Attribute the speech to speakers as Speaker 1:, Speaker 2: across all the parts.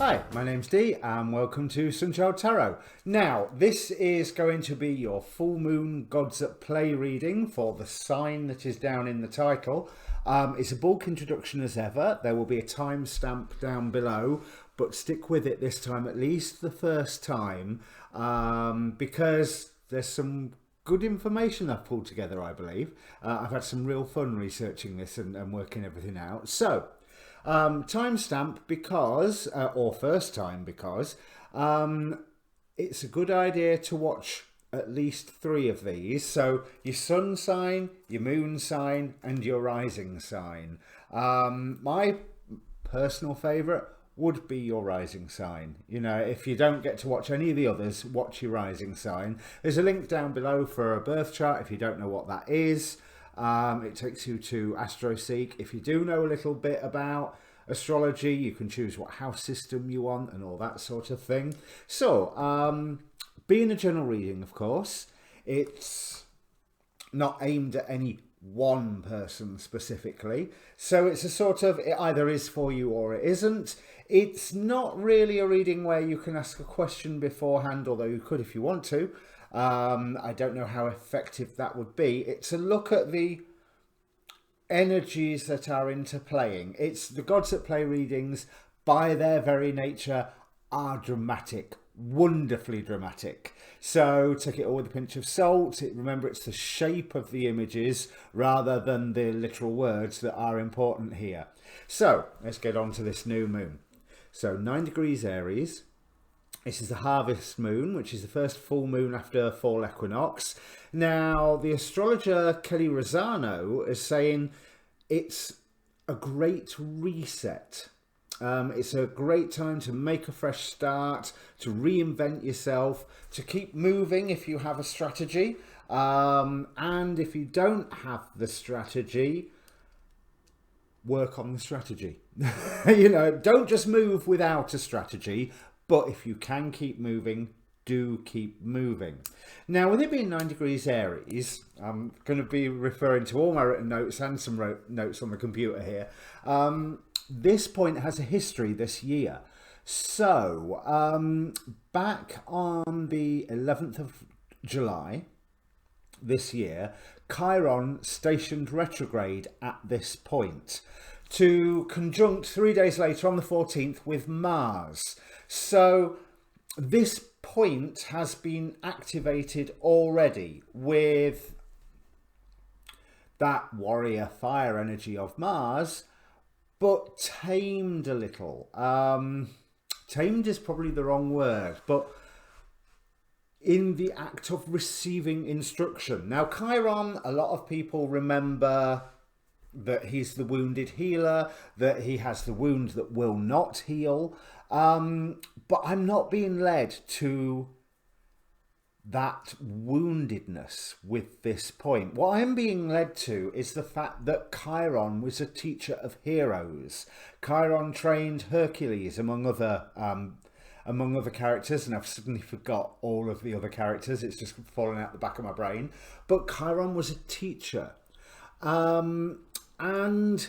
Speaker 1: Hi, my name's Dee and welcome to Sunchild Tarot. Now, this is going to be your full moon gods at play reading for the sign that is down in the title. It's a bulk introduction as ever. There will be a timestamp down below, but stick with it this time, at least the first time, because there's some good information I've pulled together, I believe. I've had some real fun researching this and working everything out. So, timestamp because, or first time because, it's a good idea to watch at least 3 of these. So your sun sign, your moon sign and your rising sign. My personal favourite would be your rising sign. You know, if you don't get to watch any of the others, watch your rising sign. There's a link down below for a birth chart if you don't know what that is. It takes you to AstroSeek. If you do know a little bit about astrology, you can choose what house system you want and all that sort of thing. So, being a general reading, of course, it's not aimed at any one person specifically. So it's a sort of, it either is for you or it isn't. It's not really a reading where you can ask a question beforehand, although you could if you want to. I don't know how effective that would be. It's a look at the energies that are interplaying. It's the gods at play readings, by their very nature, are dramatic, wonderfully dramatic. So take it all with a pinch of salt. Remember, it's the shape of the images rather than the literal words that are important here. So let's get on to this new moon. So 9 degrees Aries. This is the harvest moon, which is the first full moon after fall equinox. Now, the astrologer Kelly Rosano is saying it's a great reset. It's a great time to make a fresh start, to reinvent yourself, to keep moving if you have a strategy. And if you don't have the strategy, work on the strategy. You know, don't just move without a strategy. But if you can keep moving, do keep moving. Now, with it being 9 degrees Aries, I'm going to be referring to all my written notes and some notes on the computer here. This point has a history this year. So, back on the 11th of July this year, Chiron stationed retrograde at this point to conjunct 3 days later on the 14th with Mars. So this point has been activated already with that warrior fire energy of Mars, but tamed a little. Tamed is probably the wrong word, but in the act of receiving instruction. Now, Chiron, a lot of people remember that he's the wounded healer, that he has the wound that will not heal. But I'm not being led to that woundedness with this point. What I'm being led to is the fact that Chiron was a teacher of heroes. Chiron trained Hercules, among other characters, and I've suddenly forgot all of the other characters. It's just fallen out the back of my brain. But Chiron was a teacher. And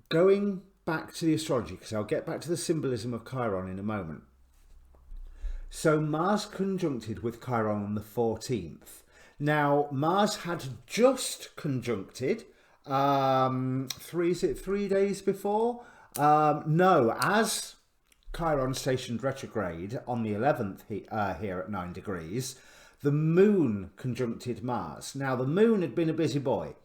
Speaker 1: going back to the astrology, because I'll get back to the symbolism of Chiron in a moment. So Mars conjuncted with Chiron on the 14th. Now, Mars had just conjuncted 3 days before? No, as Chiron stationed retrograde on the 11th here at 9 degrees, the moon conjuncted Mars. Now, the moon had been a busy boy.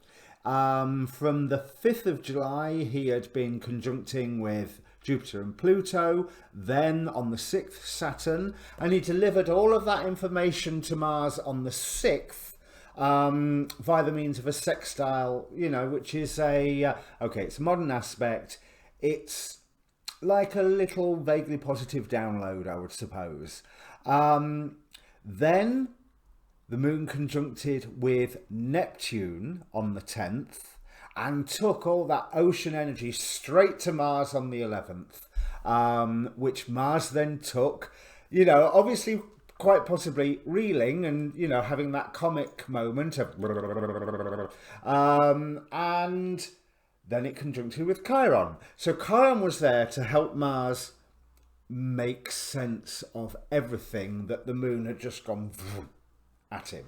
Speaker 1: From the 5th of July, he had been conjuncting with Jupiter and Pluto, then on the 6th, Saturn, and he delivered all of that information to Mars on the 6th via the means of a sextile, you know, which is okay, it's a modern aspect. It's like a little vaguely positive download, I would suppose. Then the moon conjuncted with Neptune on the 10th and took all that ocean energy straight to Mars on the 11th, which Mars then took, you know, obviously quite possibly reeling and, you know, having that comic moment of and then it conjuncted with Chiron. So Chiron was there to help Mars make sense of everything that the moon had just gone at him.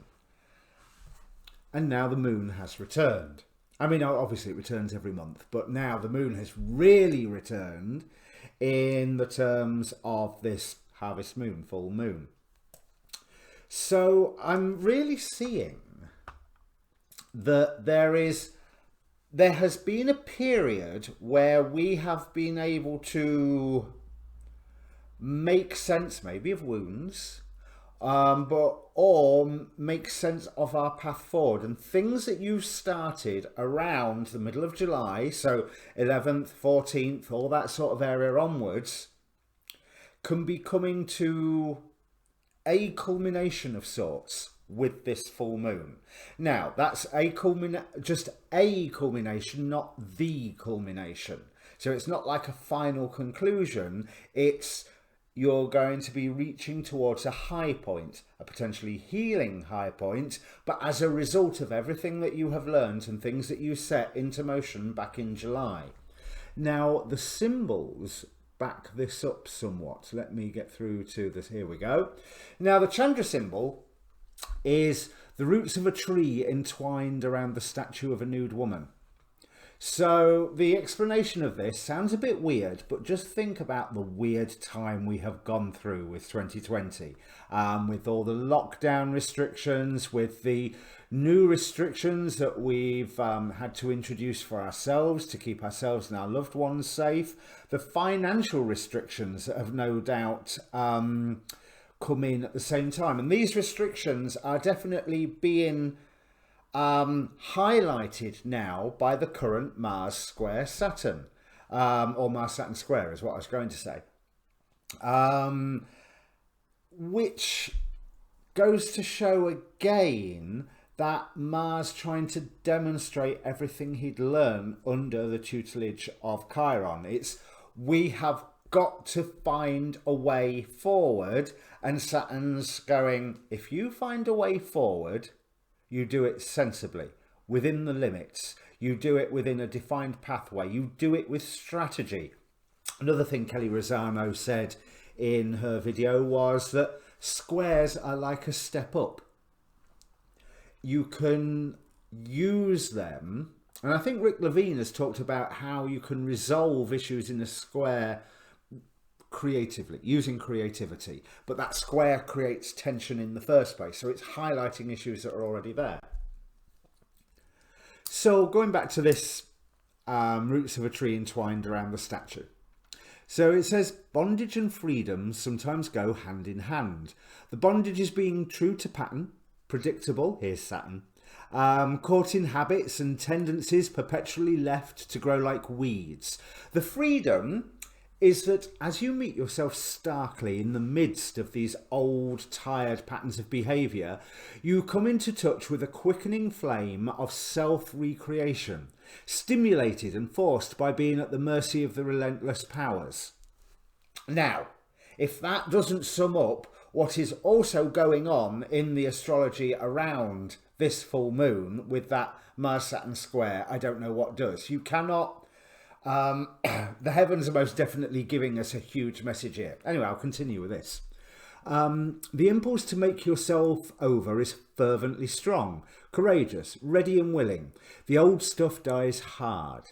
Speaker 1: And now the moon has returned. I mean, obviously it returns every month, but now the moon has really returned in the terms of this harvest moon, full moon. So I'm really seeing that there has been a period where we have been able to make sense maybe of wounds, or make sense of our path forward, and things that you started around the middle of July, so 11th, 14th, all that sort of area onwards, can be coming to a culmination of sorts with this full moon. Now, that's just a culmination, not the culmination. So it's not like a final conclusion. It's you're going to be reaching towards a high point, a potentially healing high point, but as a result of everything that you have learned and things that you set into motion back in July. Now, the symbols back this up somewhat. Let me get through to this. Here we go. Now, the Chandra symbol is the roots of a tree entwined around the statue of a nude woman. So the explanation of this sounds a bit weird, but just think about the weird time we have gone through with 2020, with all the lockdown restrictions, with the new restrictions that we've had to introduce for ourselves to keep ourselves and our loved ones safe, the financial restrictions that have no doubt come in at the same time. And these restrictions are definitely being highlighted now by the current Mars square Saturn, or Mars Saturn square is what I was going to say, which goes to show again that Mars trying to demonstrate everything he'd learned under the tutelage of Chiron. It's we have got to find a way forward, and Saturn's going, if you find a way forward, you do it sensibly, within the limits. You do it within a defined pathway. You do it with strategy. Another thing Kelly Rosano said in her video was that squares are like a step up. You can use them, and I think Rick Levine has talked about how you can resolve issues in a square creatively, using creativity, but that square creates tension in the first place, so it's highlighting issues that are already there. So going back to this roots of a tree entwined around the statue, so it says bondage and freedom sometimes go hand in hand. The bondage is being true to pattern, predictable, here's Saturn, caught in habits and tendencies perpetually left to grow like weeds. The freedom is that as you meet yourself starkly in the midst of these old, tired patterns of behaviour, you come into touch with a quickening flame of self-recreation, stimulated and forced by being at the mercy of the relentless powers. Now, if that doesn't sum up what is also going on in the astrology around this full moon with that Mars-Saturn square, I don't know what does. You cannot... the heavens are most definitely giving us a huge message here. Anyway, I'll continue with this. The impulse to make yourself over is fervently strong, courageous, ready and willing. The old stuff dies hard.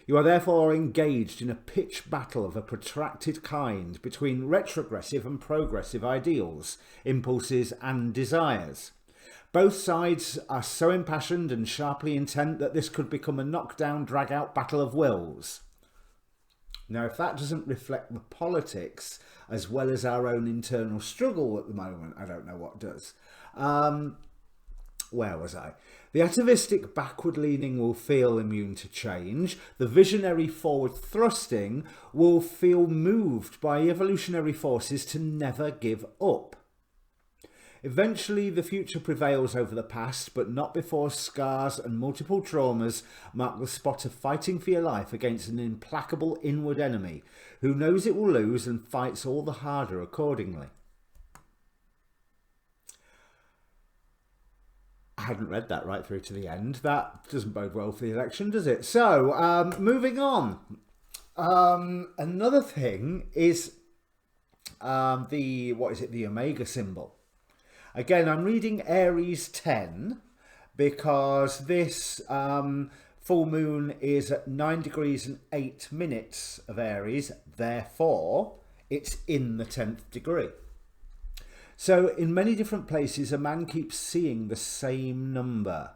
Speaker 1: You are therefore engaged in a pitched battle of a protracted kind between retrogressive and progressive ideals, impulses and desires. Both sides are so impassioned and sharply intent that this could become a knockdown, drag-out battle of wills. Now, if that doesn't reflect the politics as well as our own internal struggle at the moment, I don't know what does. Where was I? The atavistic backward-leaning will feel immune to change. The visionary forward-thrusting will feel moved by evolutionary forces to never give up. Eventually, the future prevails over the past, but not before scars and multiple traumas mark the spot of fighting for your life against an implacable inward enemy who knows it will lose and fights all the harder accordingly. I hadn't read that right through to the end. That doesn't bode well for the election, does it? So, moving on. Another thing is the Omega symbol. Again, I'm reading Aries 10 because this full moon is at 9 degrees and 8 minutes of Aries. Therefore, it's in the 10th degree. So in many different places, a man keeps seeing the same number.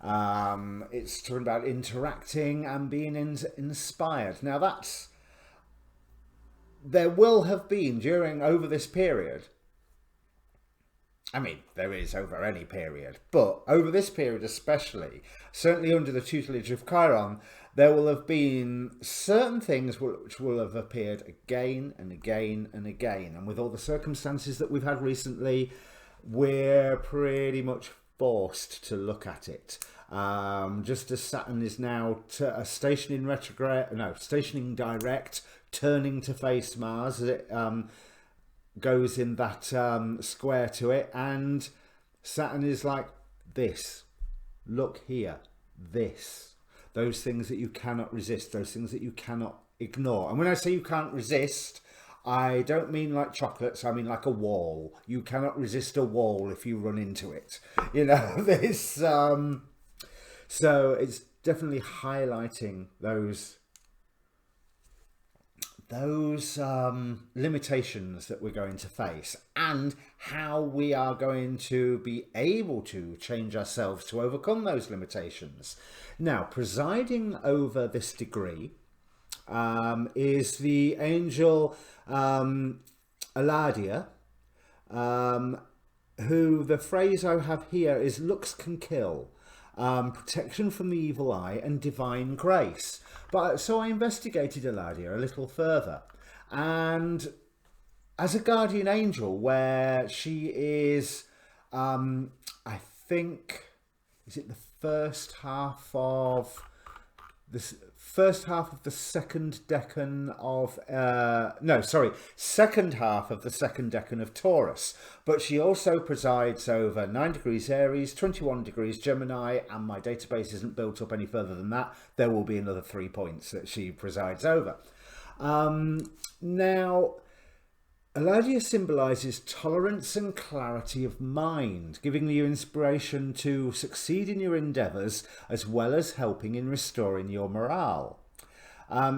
Speaker 1: It's talking about interacting and being inspired. Now there will have been over this period, I mean, there is over any period, but over this period especially, certainly under the tutelage of Chiron, there will have been certain things which will have appeared again and again and again. And with all the circumstances that we've had recently, we're pretty much forced to look at it. Just as Saturn is now stationing direct, turning to face Mars as it goes in that square to it, and Saturn is like this. Look here, this. Those things that you cannot resist, those things that you cannot ignore. And when I say you can't resist, I don't mean like chocolates, I mean like a wall. You cannot resist a wall if you run into it. You know, this. So it's definitely highlighting those limitations that we're going to face and how we are going to be able to change ourselves to overcome those limitations. Now, presiding over this degree is the angel Eladia, who the phrase I have here is looks can kill. Protection from the evil eye and divine grace. But so I investigated Eladia a little further, and as a guardian angel, where she is, I think, is it the first half of the second decan of second half of the second decan of Taurus, but she also presides over 9 degrees Aries, 21 degrees Gemini, and my database isn't built up any further than that. There will be another 3 points that she presides over. Now, Eladia symbolises tolerance and clarity of mind, giving you inspiration to succeed in your endeavours as well as helping in restoring your morale.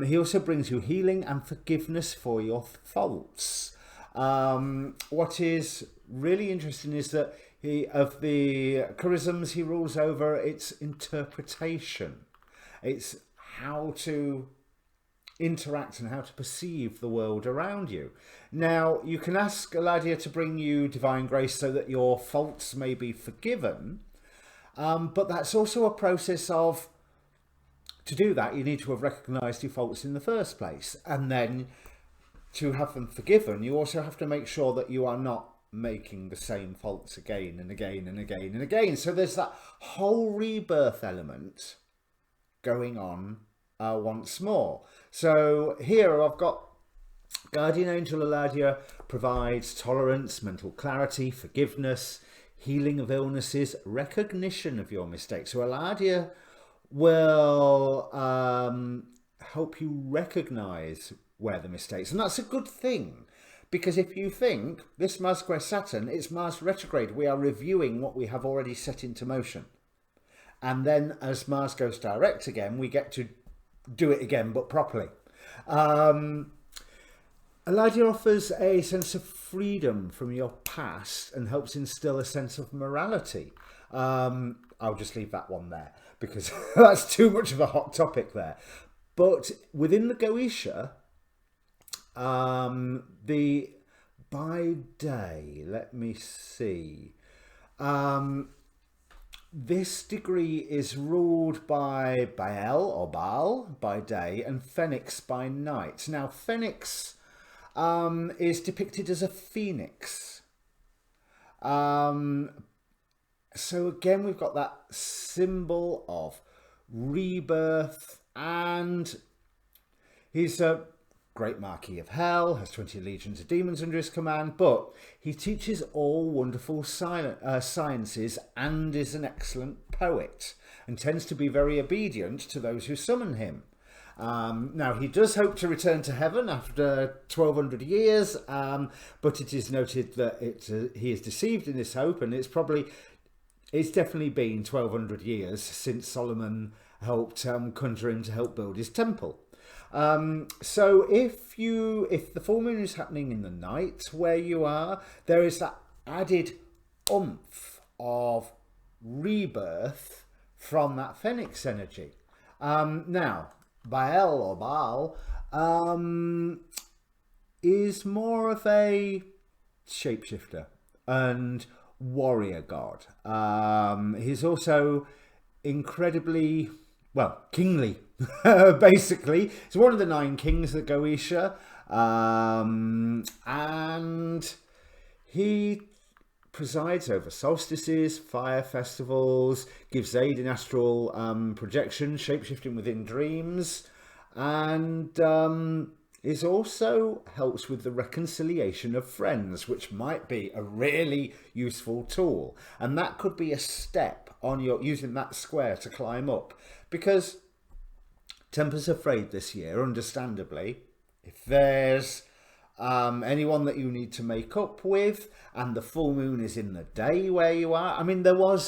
Speaker 1: He also brings you healing and forgiveness for your faults. What is really interesting is that of the charisms he rules over, it's interpretation. It's how to interact and how to perceive the world around you. Now, you can ask Eladia to bring you divine grace so that your faults may be forgiven, but that's also a process of, to do that, you need to have recognised your faults in the first place, and then to have them forgiven, you also have to make sure that you are not making the same faults again and again and again and again. So there's that whole rebirth element going on once more. So here I've got Guardian Angel Eladia provides tolerance, mental clarity, forgiveness, healing of illnesses, recognition of your mistakes. So Eladia will help you recognize where the mistakes, and that's a good thing, because if you think this Mars square Saturn, it's Mars retrograde, we are reviewing what we have already set into motion, and then as Mars goes direct again, we get to do it again, but properly. Eladia offers a sense of freedom from your past and helps instill a sense of morality. I'll just leave that one there because that's too much of a hot topic there. But within the Goetia, by day, let me see. This degree is ruled by Baal by day and Fenix by night. Now, Fenix is depicted as a phoenix. So again, we've got that symbol of rebirth, and he's a great Marquis of Hell, has 20 legions of demons under his command, but he teaches all wonderful sciences and is an excellent poet and tends to be very obedient to those who summon him. Now, he does hope to return to heaven after 1200 years, but it is noted that he is deceived in this hope, and it's definitely been 1200 years since Solomon helped conjure him to help build his temple. So if the full moon is happening in the night where you are, there is that added oomph of rebirth from that Fenix energy. Now, Baal or Baal is more of a shapeshifter and warrior god. He's also incredibly, well, kingly. Basically, he's one of the 9 kings of Goetia, and he presides over solstices, fire festivals, gives aid in astral projection, shapeshifting within dreams, and it also helps with the reconciliation of friends, which might be a really useful tool. And that could be a step on your using that square to climb up, because Temper's afraid this year, understandably. If there's anyone that you need to make up with, and the full moon is in the day where you are. I mean, I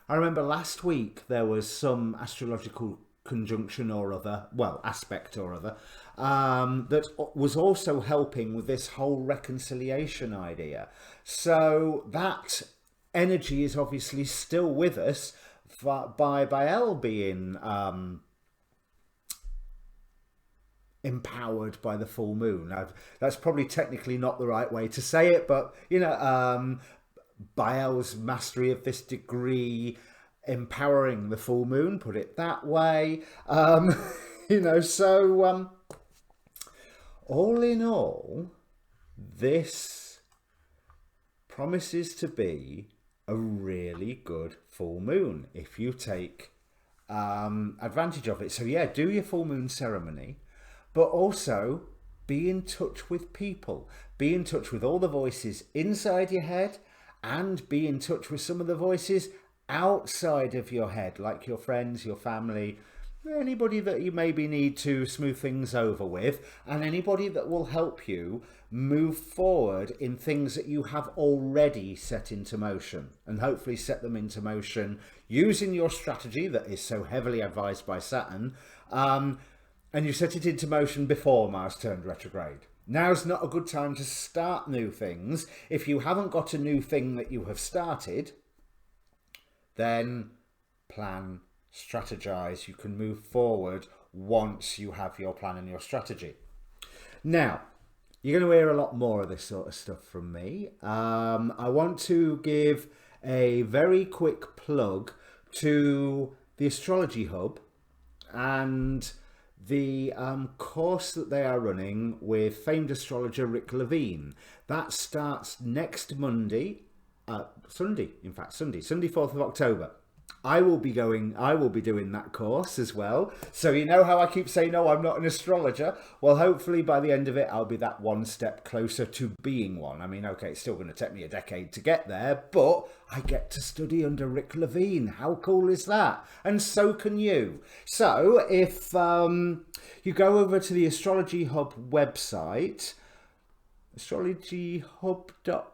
Speaker 1: remember last week there was some astrological conjunction or other, well, aspect or other, that was also helping with this whole reconciliation idea. So that energy is obviously still with us by Baal being empowered by the full moon. That's probably technically not the right way to say it, but you know, Baal's mastery of this degree empowering the full moon, put it that way. You know, so all in all, this promises to be a really good full moon if you take advantage of it. So yeah, do your full moon ceremony, but also be in touch with people. Be in touch with all the voices inside your head, and be in touch with some of the voices outside of your head, like your friends, your family, anybody that you maybe need to smooth things over with, and anybody that will help you move forward in things that you have already set into motion, and hopefully set them into motion using your strategy that is so heavily advised by Saturn, and you set it into motion before Mars turned retrograde. Now's not a good time to start new things. If you haven't got a new thing that you have started, then plan, strategize. You can move forward once you have your plan and your strategy. Now, you're going to hear a lot more of this sort of stuff from me. I want to give a very quick plug to the Astrology Hub and the course that they are running with famed astrologer Rick Levine. That starts next Sunday, 4th of October. I will be doing that course as well. So you know how I keep saying, no, I'm not an astrologer? Well, hopefully by the end of it, I'll be that one step closer to being one. I mean, okay, it's still going to take me a decade to get there, but I get to study under Rick Levine. How cool is that? And so can you. So if you go over to the Astrology Hub website, astrologyhub.org,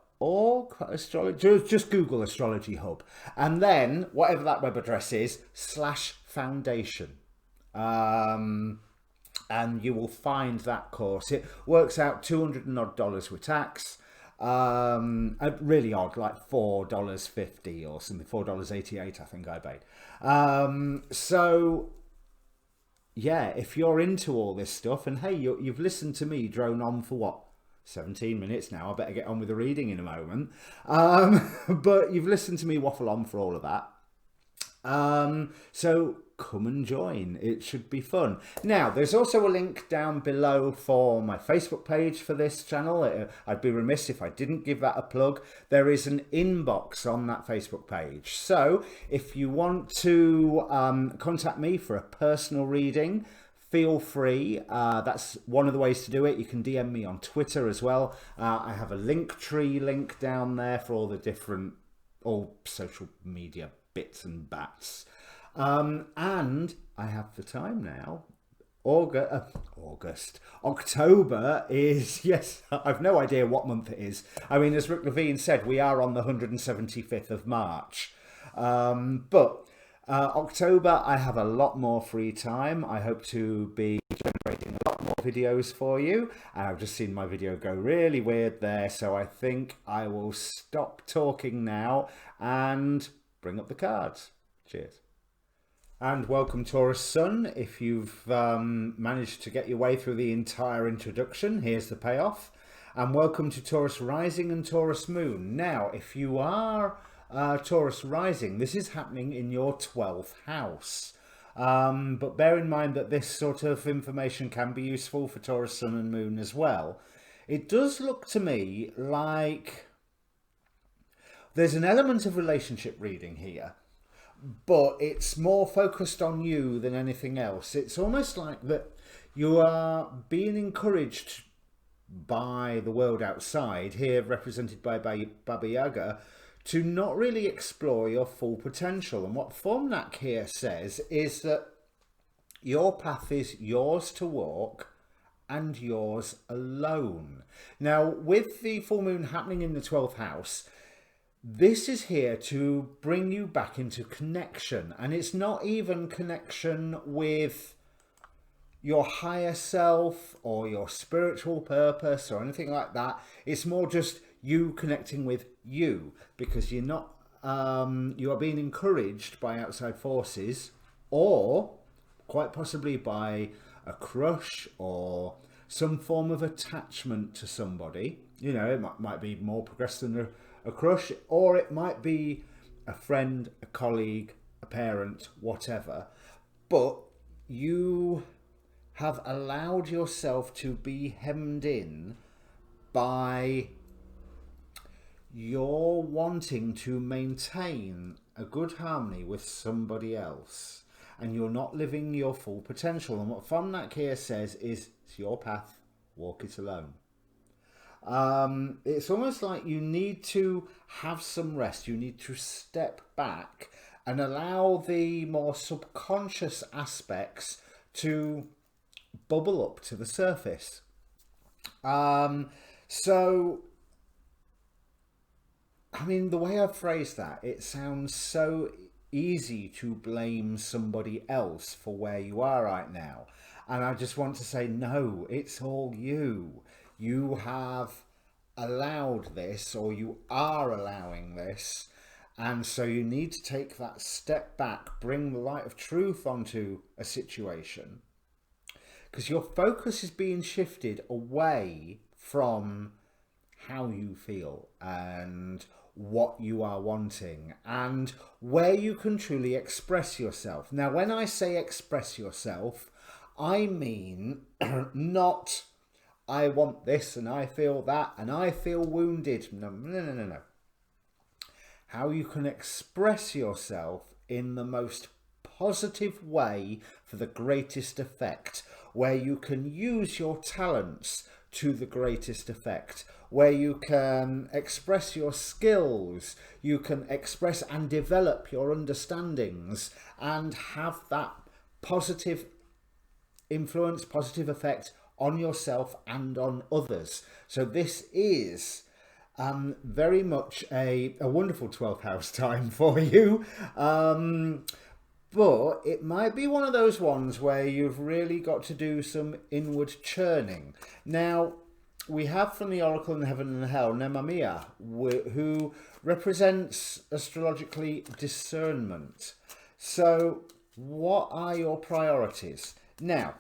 Speaker 1: just Google Astrology Hub, and then whatever that web address is /foundation, and you will find that course. It works out $200 and odd with tax, really odd, like $4.50 or something, $4.88 I think I paid. So yeah, if you're into all this stuff, and hey, you've listened to me drone on for what, 17 minutes now, I better get on with the reading in a moment, but you've listened to me waffle on for all of that, so come and join. It should be fun. Now, there's also a link down below for my Facebook page for this channel. I'd be remiss if I didn't give that a plug. There is an inbox on that Facebook page, so if you want to contact me for a personal reading, feel free. That's one of the ways to do it. You can DM me on Twitter as well. I have a Linktree link down there for all the different social media bits and bats. And I have the time now October is, yes, I've no idea what month it is. I mean, as Rick Levine said, we are on the 175th of March. But October, I have a lot more free time. I hope to be generating a lot more videos for you. And I've just seen my video go really weird there. So I think I will stop talking now and bring up the cards. Cheers. And welcome Taurus Sun. If you've managed to get your way through the entire introduction, here's the payoff. And welcome to Taurus Rising and Taurus Moon. Now, if you are Taurus Rising, this is happening in your 12th house. But bear in mind that this sort of information can be useful for Taurus Sun and Moon as well. It does look to me like there's an element of relationship reading here, but it's more focused on you than anything else. It's almost like that you are being encouraged by the world outside, here represented by Baba Yaga, to not really explore your full potential. And what Formnak here says is that your path is yours to walk and yours alone. Now, with the full moon happening in the 12th house, this is here to bring you back into connection. And it's not even connection with your higher self or your spiritual purpose or anything like that. It's more just you connecting with you, because you're not, you are being encouraged by outside forces, or quite possibly by a crush or some form of attachment to somebody. You know, it might be more progressed than a crush, or it might be a friend, a colleague, a parent, whatever. But you have allowed yourself to be hemmed in by your wanting to maintain a good harmony with somebody else, and you're not living your full potential. And what Fomnak here says is, it's your path, walk it alone. It's almost like you need to have some rest. You need to step back and allow the more subconscious aspects to bubble up to the surface. So, I mean, the way I've phrased that, it sounds so easy to blame somebody else for where you are right now. And I just want to say, no, it's all you. You have allowed this, or you are allowing this. And so you need to take that step back, bring the light of truth onto a situation, because your focus is being shifted away from how you feel and what you are wanting and where you can truly express yourself. Now, when I say express yourself, I mean not I want this and I feel that and I feel wounded. No. How you can express yourself in the most positive way for the greatest effect, where you can use your talents to the greatest effect, where you can express your skills, you can express and develop your understandings and have that positive influence, positive effect on yourself and on others. So this is very much a wonderful 12th house time for you. But it might be one of those ones where you've really got to do some inward churning. Now, we have from the Oracle in Heaven and Hell, Nemamia, who represents astrologically discernment. So what are your priorities? Now,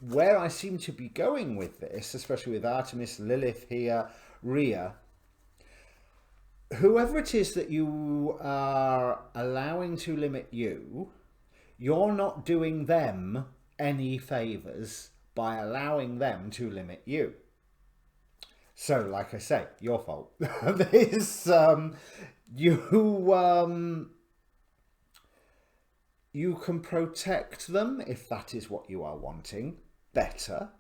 Speaker 1: where I seem to be going with this, especially with Artemis, Lilith here, Rhea, whoever it is that you are allowing to limit you, you're not doing them any favours by allowing them to limit you. So, like I say, your fault. You can protect them if that is what you are wanting better,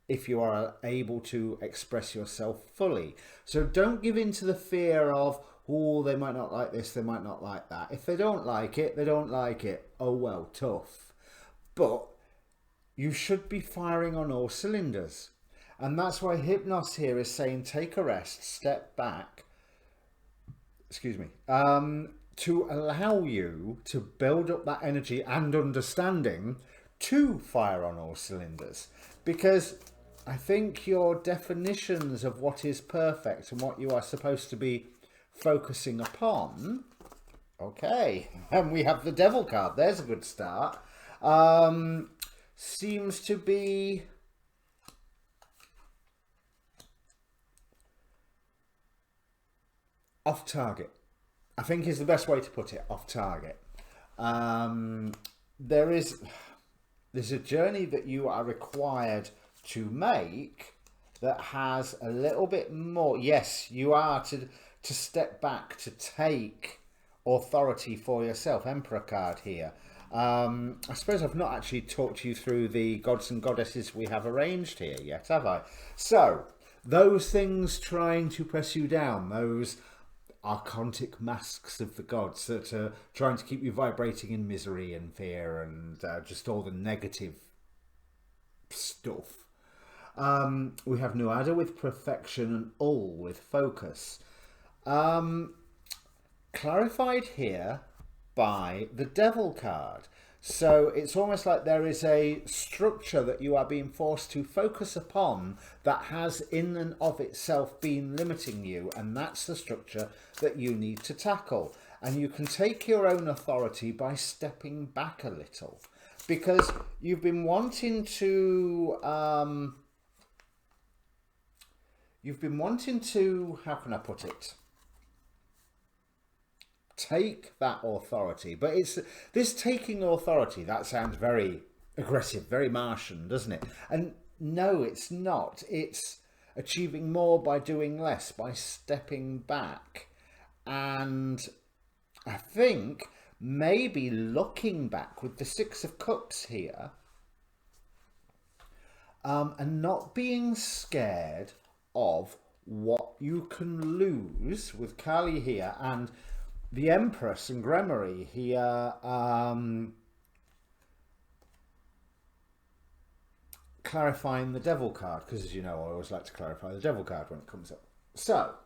Speaker 1: if you are able to express yourself fully. So don't give in to the fear of, oh, they might not like this, they might not like that. If they don't like it, they don't like it. Oh well, tough. but you should be firing on all cylinders. And that's why Hypnos here is saying take a rest, step back, excuse me, to allow you to build up that energy and understanding to fire on all cylinders. Because I think your definitions of what is perfect and what you are supposed to be focusing upon, okay, and we have the Devil card, there's a good start, seems to be off target. I think is the best way to put it, off target. There's a journey that you are required to make that has a little bit more. Yes, you are to step back, to take authority for yourself. Emperor card here. I suppose I've not actually talked you through the gods and goddesses we have arranged here yet, have I? So, those things trying to press you down, those archontic masks of the gods that are trying to keep you vibrating in misery and fear and just all the negative stuff. We have Nuada with perfection and Ul with focus. Clarified here by the Devil card. So it's almost like there is a structure that you are being forced to focus upon that has in and of itself been limiting you, and that's the structure that you need to tackle. And you can take your own authority by stepping back a little, because you've been wanting to how can I put it, take that authority. But it's this taking authority that sounds very aggressive, very Martian, doesn't it? And no, it's not. It's achieving more by doing less, by stepping back. And I think maybe looking back with the Six of Cups here, and not being scared of what you can lose with Kali here, and the Empress and Gremory here, clarifying the Devil card, because as you know, I always like to clarify the Devil card when it comes up. So,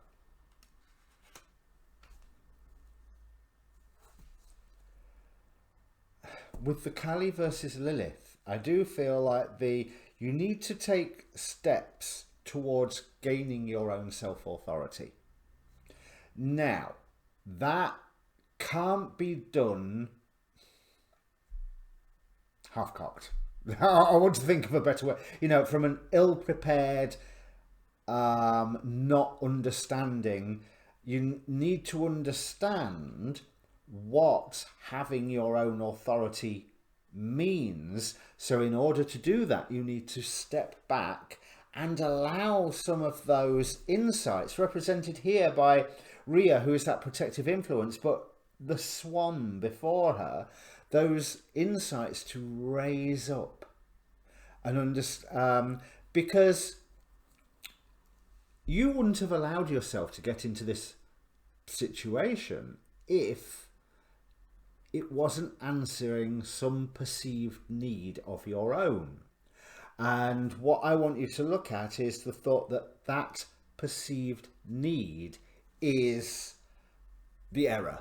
Speaker 1: with the Kali versus Lilith, I do feel like you need to take steps towards gaining your own self-authority. Now, that can't be done half-cocked. I want to think of a better way. You know, from an ill-prepared, not understanding, you need to understand what having your own authority means. So in order to do that, you need to step back and allow some of those insights, represented here by Rhea, who is that protective influence, but the swan before her, those insights to raise up and understand, because you wouldn't have allowed yourself to get into this situation if it wasn't answering some perceived need of your own. And what I want you to look at is the thought that that perceived need is the error.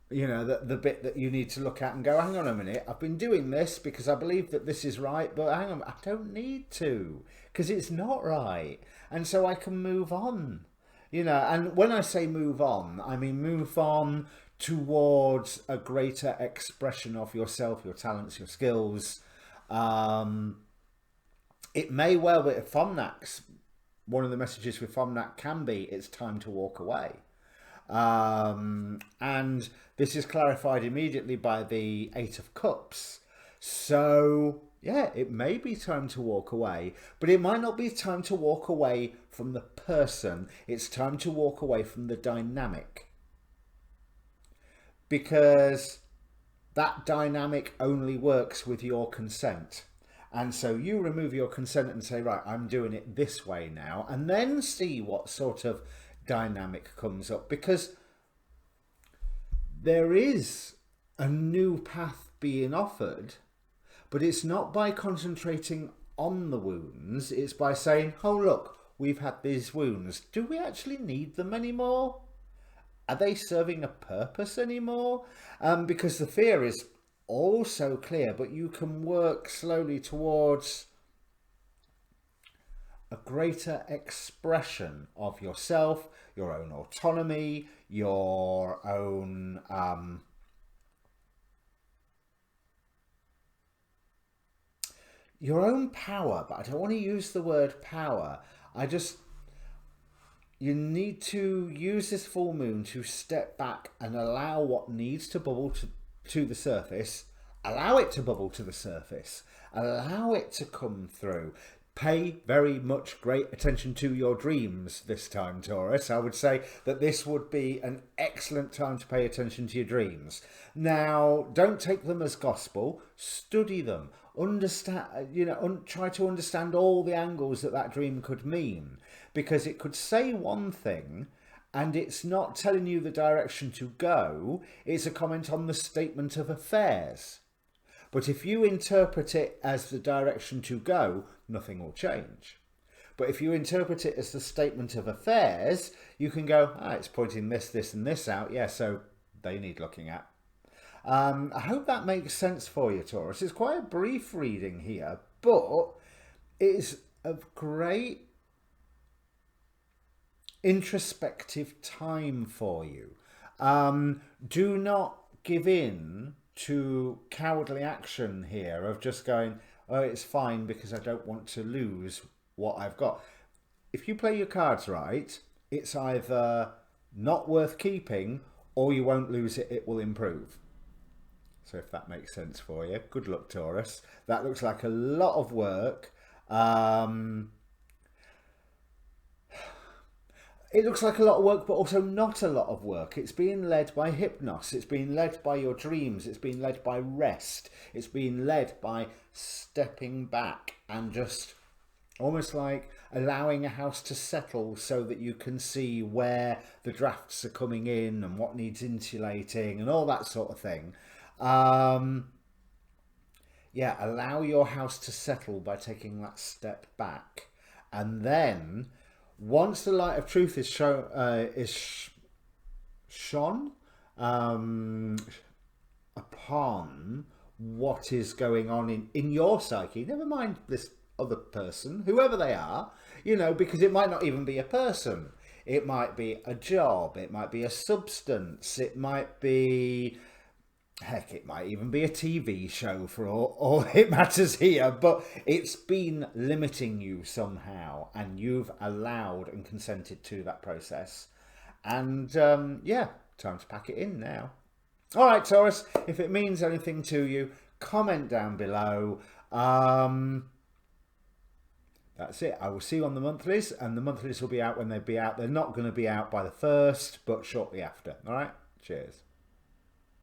Speaker 1: You know, the bit that you need to look at and go, hang on a minute, I've been doing this because I believe that this is right, but hang on, I don't need to, because it's not right. And so I can move on. You know, and when I say move on, I mean move on towards a greater expression of yourself, your talents, your skills. It may well be, Fomnax, one of the messages with Fomnac can be, it's time to walk away. And this is clarified immediately by the Eight of Cups. So, yeah, it may be time to walk away, but it might not be time to walk away from the person. It's time to walk away from the dynamic. Because that dynamic only works with your consent. And so you remove your consent and say, right, I'm doing it this way now, and then see what sort of dynamic comes up, because there is a new path being offered, But it's not by concentrating on the wounds, it's by saying, oh look, we've had these wounds. Do we actually need them anymore? Are they serving a purpose anymore? Because the fear is also clear, but you can work slowly towards a greater expression of yourself, your own autonomy, your own power. But I don't want to use the word power. You need to use this full moon to step back and allow what needs to bubble to the surface. Allow it to bubble to the surface. Allow it to come through. Pay very much great attention to your dreams this time, Taurus. I would say that this would be an excellent time to pay attention to your dreams. Now, don't take them as gospel. Study them. Understand, try to understand all the angles that dream could mean, because it could say one thing and it's not telling you the direction to go. It's a comment on the statement of affairs. But if you interpret it as the direction to go, nothing will change. But if you interpret it as the statement of affairs, you can go, it's pointing this, this and this out. Yeah, so they need looking at. I hope that makes sense for you, Taurus. It's quite a brief reading here, but it's of great introspective time for you. Do not give in to cowardly action here of just going, oh, it's fine because I don't want to lose what I've got. If you play your cards right, it's either not worth keeping or you won't lose it, it will improve. So if that makes sense for you, good luck, Taurus. That looks like a lot of work. It looks like a lot of work, but also not a lot of work. It's being led by hypnos. It's being led by your dreams. It's being led by rest. It's being led by stepping back and just almost like allowing a house to settle so that you can see where the drafts are coming in and what needs insulating and all that sort of thing. Yeah, allow your house to settle by taking that step back. And then once the light of truth is shone upon what is going on in your psyche, never mind this other person, whoever they are, because it might not even be a person. It might be a job. It might be a substance. It might be, heck, it might even be a TV show for all it matters here, but it's been limiting you somehow and you've allowed and consented to that process. And yeah, time to pack it in now. All right, Taurus, if it means anything to you, comment down below. That's it. I will see you on the monthlies, and the monthlies will be out when they be out. They're not going to be out by the 1st, but shortly after. All right, cheers.